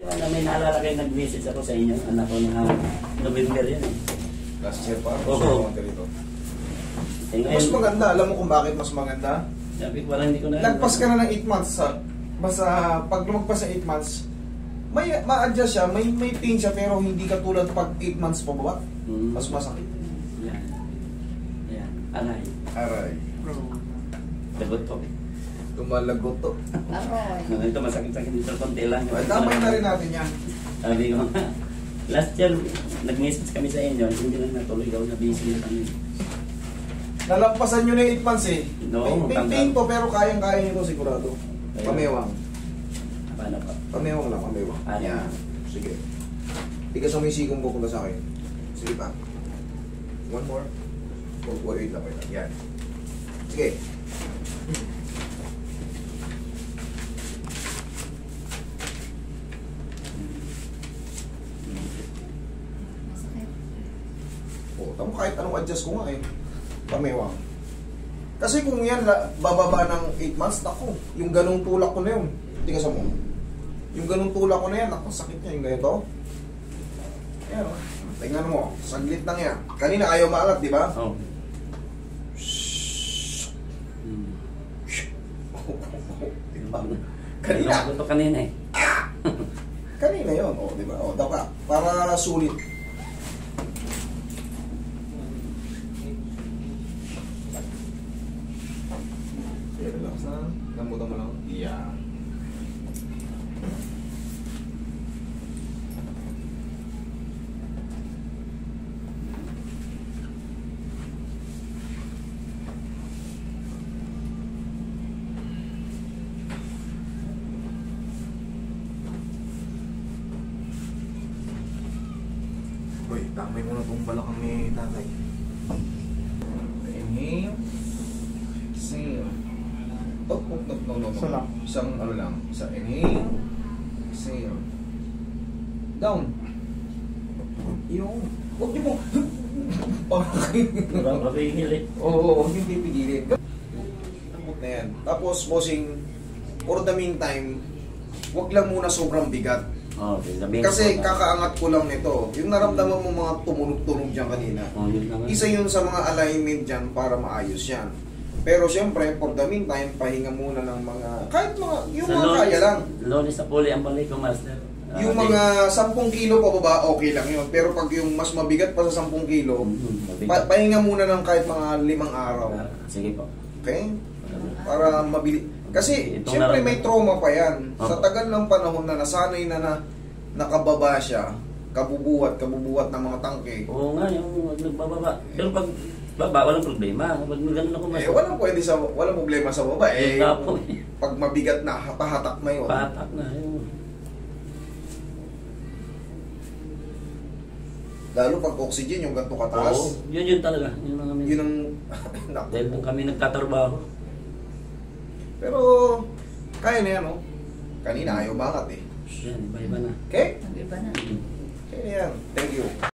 May naalala kayo nag-message ako sa inyo, anak ko na November yan eh. Last year pa? Oo. Mas maganda, alam mo kung bakit mas maganda? Sabi ko parang hindi ko na... Lagpas ka na ng 8 months sa... Basta pag lumagpas sa 8 months, may ma-adjust siya, may pain siya, pero hindi ka tulad pag 8 months pa ba? Mas masakit. Yan. Yan. Aray. Aray. Lagot ko. Tumalagot to. Aray. Ito masakit-sakit dito. Konti lang. Damay na rin natin yan. Sabi ko nga. Last year, nag-message kami sa inyo. Hindi lang natuloy daw na busy na kami. Nalampasan nyo na yung 8 months eh. No, may pain to, pero kayang-kaya nyo to sigurado. Pamewang. Paano pa? Pamewang lang, pamewang. Yan. Sige. Tigas mo yung sikong pupunta sa akin. Sige pa. One more. Wait lang, wait lang. Yan. Sige. Tamo kahit anong adjust ko nga eh. Pamewang. Kasi kung yan bababa ng 8 months, naku, yung ganung tulak ko na yun. Tingnan mo. Yung ganung tulak ko na yan, naku, sakit niya yung ganito. Ayan o. Tingnan mo, saglit lang yan. Kanina ayaw maalat, di ba? Oo. Diba? Kanina. Ito kanina eh. Kanina yun, o, di ba? O, dapat, para sulit. Relax na. Namutan mo lang. Yeah. Uy, tamay mo na itong balakang ni tatay. Inhale. Exhale. Oh, no. Isa lang. Isang ano lang. Isang inhale. Exhale. Down. Yung. Huwag niyo mo. Parang papigil eh. Oo, huwag niyo pipigilin. Lambot na yan. Tapos, bossing, for the meantime, huwag lang muna sobrang bigat. Okay, sabihin Kasi ko na. kakaangat ko lang nito. Yung naramdaman mo mga tumunog-tunog dyan kanina. Oh, yun na nga. Isa yun sa mga alignment dyan para maayos yan. Pero syempre, for the meantime, pahinga muna ng mga, kahit mga, yung mga kaya lang. Lonis na puli ang balik ko, master. Yung mga 10 kilo pa baba, okay lang yun. Pero pag yung mas mabigat pa sa 10 kilo, pahinga muna ng kahit mga 5 araw. Sige po. Okay? Para mabili. Kasi, Itong syempre naramdaman. may trauma pa yan. Sa Opo. tagal ng panahon na nasanay na nakababa siya, kabubuhat ng mga tangke. Oo nga, yung nagbababa. Pero pag baba, walang problema. Pag gano'n ako mas... Walang problema sa baba. Eh, Tapo. pag mabigat na, pahatak na yun. Patak na. Yun. Lalo pag oxygen, yung ganito kataas. Oo, yun talaga. Yun ang kami. Yun ang... Dahil kung kami nagtatrabaho. Pero, kaya na yan, oh. Kanina ayaw bangat eh. Yan, iba-iba na. Okay? Ang iba na. Kaya na yan. Thank you.